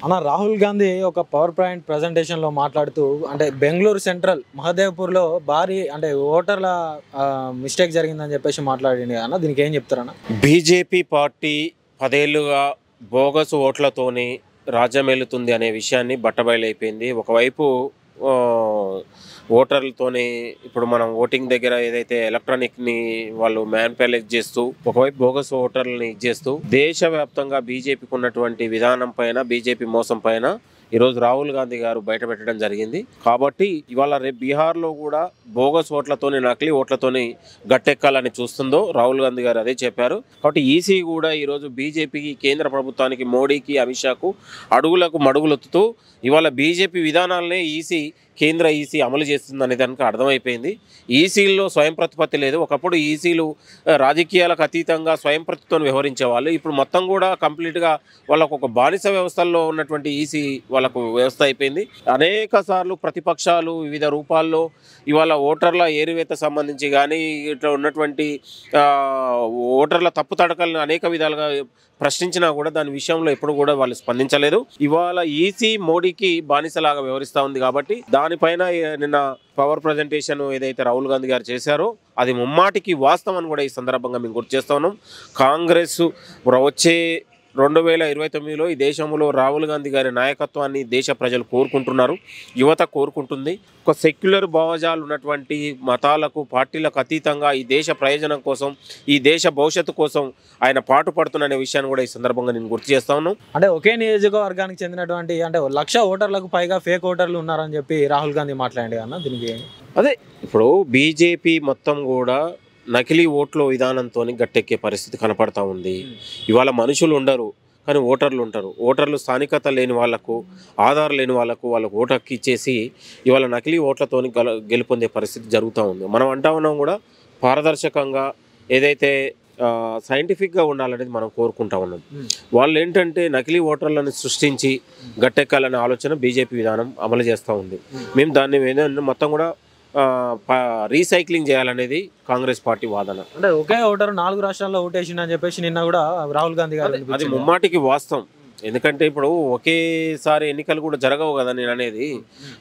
అన్న రాహుల్ గాంధీ ఒక power point ప్రజెంటేషన్లో మాట్లాడుతూ అంటే బెంగళూరు సెంట్రల్ మహదేవ్పూర్లో భారీ అంటే ఓటర్ల మిస్టేక్ జరిగిందని చెప్పేసి మాట్లాడింది అన్న. దీనికి ఏం చెప్తారన్న? బీజేపీ పార్టీ 10 ఏళ్లుగా బోగస్ ఓట్లతోని రాజ్యమేలుతుంది అనే విషయాన్ని బట్టబయలైపోయింది. ఒకవైపు ఓటర్లతోని ఇప్పుడు మనం ఓటింగ్ దగ్గర ఏదైతే ఎలక్ట్రానిక్ని వాళ్ళు మ్యాన్పులేట్ చేస్తూ ఒకవైపు బోగస్ ఓటర్లని ఇచ్చేస్తూ దేశవ్యాప్తంగా బీజేపీకి ఉన్నటువంటి విధానం పైన, బీజేపీ మోసం పైన ఈరోజు రాహుల్ గాంధీ గారు బయటపెట్టడం జరిగింది. కాబట్టి ఇవాళ రేపు బీహార్లో కూడా బోగస్ ఓట్లతోని, నకిలీ ఓట్లతోని గట్టెక్కాలని చూస్తుందో రాహుల్ గాంధీ గారు అదే చెప్పారు. కాబట్టి ఈసీ కూడా ఈరోజు బీజేపీకి, కేంద్ర ప్రభుత్వానికి, మోడీకి, అమిత్ షాకు అడుగులకు మడుగులొత్తుతూ ఇవాళ బీజేపీ విధానాలనే కేంద్ర ఈసీ అమలు చేస్తుందనే దానికి అర్థమైపోయింది. ఈసీల్లో స్వయం ప్రతిపత్తి లేదు. ఒకప్పుడు ఈసీలు రాజకీయాలకు అతీతంగా స్వయం ప్రతితో వ్యవహరించేవాళ్ళు. ఇప్పుడు మొత్తం కూడా కంప్లీట్గా వాళ్ళకు ఒక బానిస వ్యవస్థల్లో ఉన్నటువంటి ఈసీ వాళ్ళకు వ్యవస్థ అయిపోయింది. అనేక సార్లు ప్రతిపక్షాలు వివిధ రూపాల్లో ఇవాళ ఓటర్ల ఏరివేత సంబంధించి కానీ ఇట్లా ఉన్నటువంటి ఓటర్ల తప్పుతడకలను అనేక విధాలుగా ప్రశ్నించినా కూడా దాని విషయంలో ఎప్పుడు కూడా వాళ్ళు స్పందించలేదు. ఇవాళ ఈసీ మోడీకి బానిసలాగా వ్యవహరిస్తూ ఉంది. కాబట్టి దానిపైన నిన్న పవర్ ప్రజెంటేషన్ ఏదైతే రాహుల్ గాంధీ గారు చేశారో అది ముమ్మాటికి వాస్తవం అని కూడా ఈ సందర్భంగా మేము గుర్తు చేస్తా ఉన్నాం. కాంగ్రెస్ వచ్చే 2029లో ఈ దేశంలో రాహుల్ గాంధీ గారి నాయకత్వాన్ని దేశ ప్రజలు కోరుకుంటున్నారు, యువత కోరుకుంటుంది. ఒక సెక్యులర్ భావజాలు ఉన్నటువంటి మతాలకు, పార్టీలకు అతీతంగా ఈ దేశ ప్రయోజనం కోసం, ఈ దేశ భవిష్యత్తు కోసం ఆయన పాటుపడుతున్న విషయాన్ని కూడా ఈ సందర్భంగా నేను గుర్తు చేస్తా ఉన్నాను. అంటే ఒకే నియోజకవర్గానికి చెందినటువంటి అంటే 1,00,000 ఓటర్లకు పైగా ఫేక్ ఓటర్లు ఉన్నారని చెప్పి రాహుల్ గాంధీ మాట్లాడి అన్న. దీనికి అదే ఇప్పుడు బీజేపీ మొత్తం కూడా నకిలీ ఓట్ల విధానంతో గట్టెక్కే పరిస్థితి కనపడతా ఉంది. ఇవాళ మనుషులు ఉండరు కానీ ఓటర్లు ఉంటారు. ఓటర్లు స్థానికత లేని వాళ్లకు, ఆధార్ లేని వాళ్ళకు ఓటు హక్కు ఇచ్చేసి ఇవాళ నకిలీ ఓట్లతో గెలుపొందే పరిస్థితి జరుగుతూ ఉంది. మనం అంటా ఉన్నాం కూడా పారదర్శకంగా ఏదైతే సైంటిఫిక్గా ఉండాలనేది మనం కోరుకుంటా ఉన్నాం. వాళ్ళు ఏంటంటే నకిలీ ఓటర్లను సృష్టించి గట్టెక్కాలనే ఆలోచన బీజేపీ విధానం అమలు చేస్తూ ఉంది. మేము దాన్ని మొత్తం కూడా రీసైక్లింగ్ చేయాలనేది కాంగ్రెస్ పార్టీ వాదన. అంటే ఒకే ఓటరు 4 రాష్ట్రాల్లో ఓటేసిందని చెప్పేసి నిన్న కూడా రాహుల్ గాంధీ గారు అది ముమ్మాటికి వాస్తవం. ఎందుకంటే ఇప్పుడు ఒకేసారి ఎన్నికలు కూడా జరగవు కదా నేను అనేది.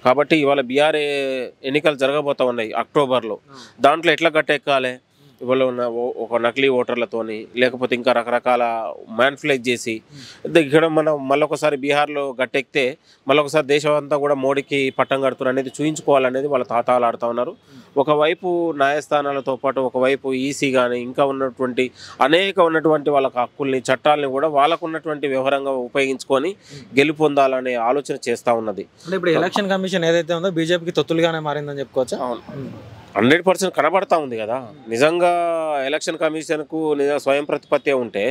కాబట్టి ఇవాళ బీఆర్ ఎన్నికలు జరగబోతా ఉన్నాయి అక్టోబర్లో. దాంట్లో ఎట్లా గట్టెక్కాలి? ఇవాళ ఉన్న ఒక నకిలీ ఓటర్లతోని, లేకపోతే ఇంకా రకరకాల మ్యాన్పులేట్ చేసి ఇక్కడ మనం మళ్ళొకసారి బీహార్లో గట్టెక్కితే మళ్ళొకసారి దేశం అంతా కూడా మోడీకి పట్టం కడుతున్నారు అనేది చూయించుకోవాలనేది వాళ్ళ తాతాలు ఆడుతూ ఉన్నారు. ఒకవైపు న్యాయస్థానాలతో పాటు ఒకవైపు ఈసీ కానీ ఇంకా ఉన్నటువంటి వాళ్ళ హక్కుల్ని, చట్టాలని కూడా వాళ్ళకు ఉన్నటువంటి వ్యవహారంగా ఉపయోగించుకొని గెలుపొందాలనే ఆలోచన చేస్తూ ఉన్నది. అంటే ఇప్పుడు ఎలక్షన్ కమిషన్ ఏదైతే ఉందో బీజేపీకి తొత్తులుగానే మారిందని చెప్పుకోవచ్చా? 100% కనబడతా ఉంది కదా. నిజంగా ఎలక్షన్ కమిషన్కు స్వయం ప్రతిపత్తి ఉంటే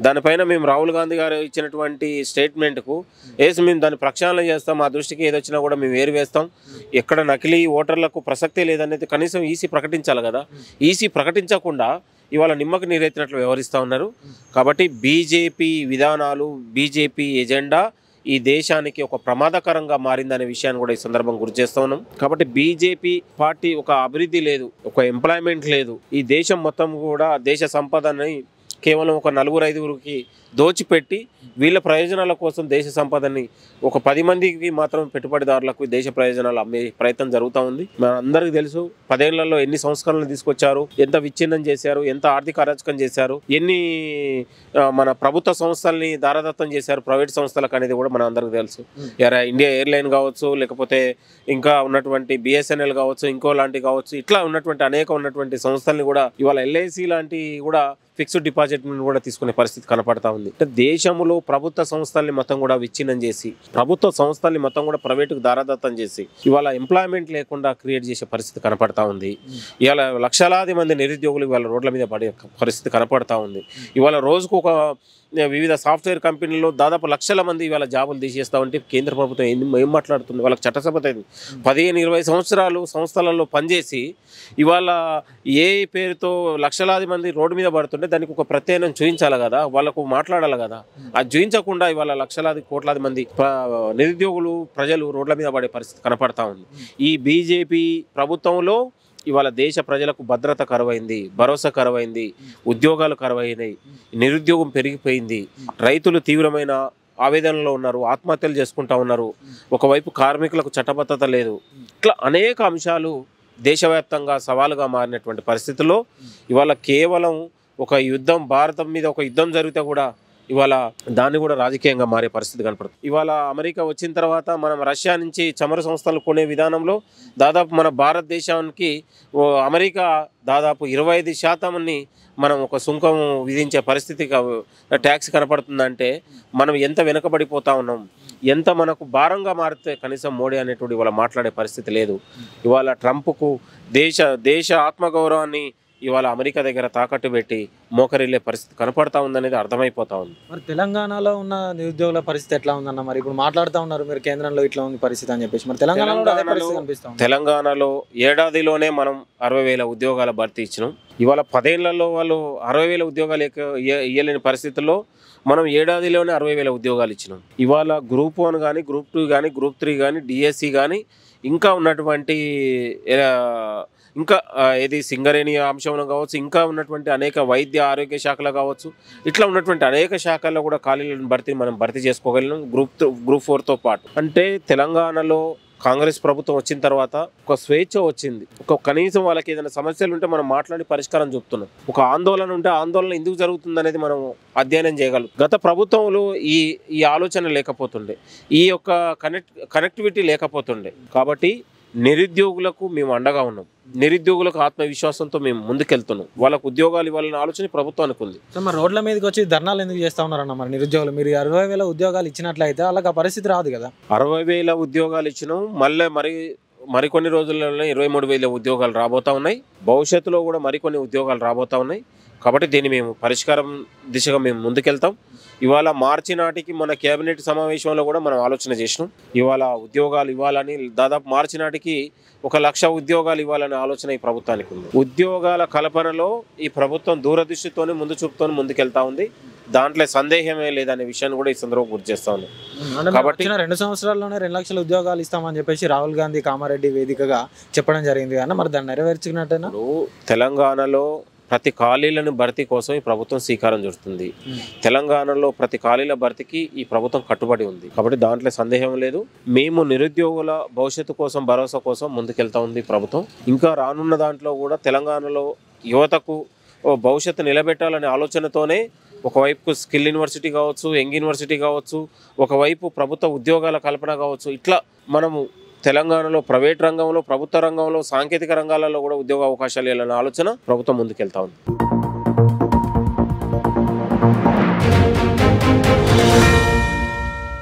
దానిపైన మేము రాహుల్ గాంధీ గారు ఇచ్చినటువంటి స్టేట్మెంట్కు మేము దాన్ని ప్రక్షాళన చేస్తాం, మా దృష్టికి ఏదొచ్చినా కూడా మేము వేస్తాం, ఎక్కడ నకిలీ ఓటర్లకు ప్రసక్తే లేదనేది కనీసం ఈసీ ప్రకటించాలి కదా. ఈసీ ప్రకటించకుండా ఇవాళ నిమ్మకు నీరెత్తినట్లు వ్యవహరిస్తూ ఉన్నారు. కాబట్టి బీజేపీ విధానాలు, బీజేపీ ఎజెండా ఈ దేశానికి ఒక ప్రమాదకరంగా మారిందనే విషయాన్ని కూడా ఈ సందర్భం గుర్తు చేస్తూ ఉన్నాం. కాబట్టి బీజేపీ పార్టీ ఒక అభివృద్ధి లేదు, ఒక ఎంప్లాయ్మెంట్ లేదు. ఈ దేశం మొత్తం కూడా దేశ సంపదని కేవలం ఒక 4-5కి దోచిపెట్టి వీళ్ళ ప్రయోజనాల కోసం దేశ సంపదని ఒక 10 మందికి మాత్రం పెట్టుబడిదారులకు దేశ ప్రయోజనాలు అమ్మే ప్రయత్నం జరుగుతూ ఉంది. మన అందరికీ తెలుసు 10 ఏళ్లలో ఎన్ని సంస్కరణలు తీసుకొచ్చారు, ఎంత విచ్ఛిన్నం చేశారు, ఎంత ఆర్థిక అరాచకం చేశారు, ఎన్ని మన ప్రభుత్వ సంస్థల్ని దారదత్తం చేశారు ప్రైవేట్ సంస్థలకు అనేది కూడా మన అందరికీ తెలుసు. ఇండియా ఎయిర్లైన్ కావచ్చు, లేకపోతే ఇంకా ఉన్నటువంటి బిఎస్ఎన్ఎల్ కావచ్చు, ఇంకో లాంటివి కావచ్చు, ఇట్లా ఉన్నటువంటి సంస్థల్ని కూడా ఇవాళ ఎల్ఐసి లాంటి కూడా ఫిక్స్డ్ డిపాజిట్ కూడా తీసుకునే పరిస్థితి కనపడతా ఉంది. అంటే దేశంలో ప్రభుత్వ సంస్థల్ని మొత్తం కూడా విచ్ఛిన్నం చేసి, ప్రభుత్వ సంస్థల్ని మొత్తం కూడా ప్రైవేటుకు దారాదత్తం చేసి ఇవాళ ఎంప్లాయ్మెంట్ లేకుండా క్రియేట్ చేసే పరిస్థితి కనపడతా ఉంది. ఇవాళ లక్షలాది మంది నిరుద్యోగులు ఇవాళ రోడ్ల మీద పడే పరిస్థితి కనపడతా ఉంది. ఇవాళ రోజుకు ఒక వివిధ సాఫ్ట్వేర్ కంపెనీల్లో దాదాపు లక్షల మంది ఇవాళ జాబులు తీసేస్తా ఉంటే కేంద్ర ప్రభుత్వం ఏం మాట్లాడుతుంది? వాళ్ళకి చట్టసభత 15-20 సంవత్సరాలు సంస్థలలో పనిచేసి ఇవాళ ఏ పేరుతో లక్షలాది మంది రోడ్డు మీద పడుతుంటే దానికి ఒక ప్రత్యేకం చూపించాలి కదా, వాళ్ళకు మాట్లాడాలి కదా. అది చూపించకుండా ఇవాళ లక్షలాది కోట్లాది మంది నిరుద్యోగులు, ప్రజలు రోడ్ల మీద పడే పరిస్థితి కనపడతా ఉంది. ఈ బీజేపీ ప్రభుత్వంలో ఇవాళ దేశ ప్రజలకు భద్రత కరువైంది, భరోసా కరువైంది, ఉద్యోగాలు కరువైనాయి, నిరుద్యోగం పెరిగిపోయింది, రైతులు తీవ్రమైన ఆవేదనలో ఉన్నారు, ఆత్మహత్యలు చేసుకుంటా ఉన్నారు, ఒకవైపు కార్మికులకు చట్టబద్ధత లేదు. ఇట్లా అనేక అంశాలు దేశవ్యాప్తంగా సవాలుగా మారినటువంటి పరిస్థితుల్లో ఇవాళ కేవలం ఒక యుద్ధం, భారతం మీద ఒక యుద్ధం జరిగితే కూడా ఇవాళ దాన్ని కూడా రాజకీయంగా మారే పరిస్థితి కనపడుతుంది. ఇవాళ అమెరికా వచ్చిన తర్వాత మనం రష్యా నుంచి చమురు సంస్థలు కొనే విధానంలో దాదాపు మన భారతదేశానికి అమెరికా దాదాపు 25% మనం ఒక సుంకం విధించే పరిస్థితి ట్యాక్స్ కనపడుతుందంటే మనం ఎంత వెనుకబడిపోతా ఉన్నాం, ఎంత మనకు భారంగా మారితే కనీసం మోడీ అనేటువంటి ఇవాళ మాట్లాడే పరిస్థితి లేదు. ఇవాళ ట్రంప్కు దేశ ఆత్మగౌరవాన్ని ఇవాళ అమెరికా దగ్గర తాకట్టు పెట్టి మోకరిల్లే పరిస్థితి కనపడతా ఉందనేది అర్థమైపోతా ఉంది. మరి తెలంగాణలో ఉన్న నిరుద్యోగుల పరిస్థితి ఎట్లా ఉందన్న? మరి ఇప్పుడు మాట్లాడుతూ ఉన్నారు మీరు కేంద్రంలో ఇట్లా ఉంది పరిస్థితి అని చెప్పేసి, మరి తెలంగాణలో ఏడాదిలోనే మనం 60,000 ఉద్యోగాల భర్తీ ఇచ్చినాం. ఇవాళ 10 ఏళ్లలో వాళ్ళు 60,000 ఉద్యోగాలు ఇవ్వలేని పరిస్థితుల్లో మనం ఏడాదిలోనే 60,000 ఉద్యోగాలు ఇచ్చినాం. ఇవాళ గ్రూప్ 1 కానీ, గ్రూప్ 2 కానీ, గ్రూప్ 3 కానీ, డిఎస్సి కానీ, ఇంకా ఉన్నటువంటి ఇంకా ఏది సింగరేణి అంశంలో కావచ్చు, ఇంకా ఉన్నటువంటి అనేక వైద్య ఆరోగ్య శాఖలు కావచ్చు, ఇట్లా ఉన్నటువంటి అనేక శాఖల్లో కూడా ఖాళీలను మనం భర్తీ చేసుకోగలిగినాం గ్రూప్ 4తో పాటు. అంటే తెలంగాణలో కాంగ్రెస్ ప్రభుత్వం వచ్చిన తర్వాత ఒక స్వేచ్ఛ వచ్చింది. కనీసం వాళ్ళకి ఏదైనా సమస్యలు ఉంటే మనం మాట్లాడి పరిష్కారం చూపుతున్నాం. ఒక ఆందోళన ఉంటే ఆందోళన ఎందుకు జరుగుతుంది అనేది మనం అధ్యయనం చేయగలం. గత ప్రభుత్వంలో ఈ ఆలోచన లేకపోతుండే, ఈ యొక్క కనెక్టివిటీ లేకపోతుండే. కాబట్టి నిరుద్యోగులకు మేము అండగా ఉన్నాం, నిరుద్యోగులకు ఆత్మవిశ్వాసంతో మేము ముందుకెళ్తున్నాం. వాళ్ళకు ఉద్యోగాలు ఇవ్వాలనే ఆలోచన ప్రభుత్వానికి ఉంది. మరి రోడ్ల మీదకి వచ్చి ధర్నాలు ఎందుకు చేస్తా ఉన్నారన్న? మరి నిరుద్యోగులు మీరు 60,000 ఉద్యోగాలు ఇచ్చినట్లయితే వాళ్ళకి ఆ పరిస్థితి రాదు కదా. 60,000 ఉద్యోగాలు ఇచ్చినాం, మళ్ళీ మరికొన్ని రోజుల్లోనే 23,000 ఉద్యోగాలు రాబోతా ఉన్నాయి. భవిష్యత్తులో కూడా మరికొన్ని ఉద్యోగాలు రాబోతా ఉన్నాయి. కాబట్టి దీన్ని మేము పరిష్కారం దిశగా మేము ముందుకెళ్తాం. ఇవాళ మార్చి నాటికి మన కేబినెట్ సమావేశంలో కూడా మనం ఆలోచన చేసినాం. ఇవాళ ఉద్యోగాలు ఇవ్వాలని, దాదాపు మార్చి నాటికి 1,00,000 ఉద్యోగాలు ఇవ్వాలనే ఆలోచన ఈ ప్రభుత్వానికి ఉంది. ఉద్యోగాల కల్పనలో ఈ ప్రభుత్వం దూరదృష్టితోనే ముందు చూపుతోనే ముందుకెళ్తా ఉంది. దాంట్లో సందేహమే లేదనే విషయాన్ని కూడా ఈ సందర్భంగా గుర్తు చేస్తా ఉన్నాం. కాబట్టి 2 సంవత్సరాల్లోనే 2,00,000 ఉద్యోగాలు ఇస్తామని చెప్పేసి రాహుల్ గాంధీ కామారెడ్డి వేదికగా చెప్పడం జరిగింది కానీ మరి దాన్ని నెరవేర్చుకున్నట్టేనా? తెలంగాణలో ప్రతి ఖాళీలను భర్తీ కోసం ఈ ప్రభుత్వం శ్రీకారం చుడుతుంది. తెలంగాణలో ప్రతి ఖాళీల భర్తీకి ఈ ప్రభుత్వం కట్టుబడి ఉంది. కాబట్టి దాంట్లో సందేహం లేదు. మేము నిరుద్యోగుల భవిష్యత్తు కోసం, భరోసా కోసం ముందుకెళ్తా ఉంది ప్రభుత్వం. ఇంకా రానున్న దాంట్లో కూడా తెలంగాణలో యువతకు భవిష్యత్తు నిలబెట్టాలనే ఆలోచనతోనే ఒకవైపు స్కిల్ యూనివర్సిటీ కావచ్చు, యంగ్ యూనివర్సిటీ కావచ్చు, ఒకవైపు ప్రభుత్వ ఉద్యోగాల కల్పన కావచ్చు, ఇట్లా మనము తెలంగాణలో ప్రైవేట్ రంగంలో, ప్రభుత్వ రంగంలో, సాంకేతిక రంగాలలో కూడా ఉద్యోగ అవకాశాలు ఇవ్వాలనే ఆలోచన ప్రభుత్వం ముందుకెళ్తా ఉంది.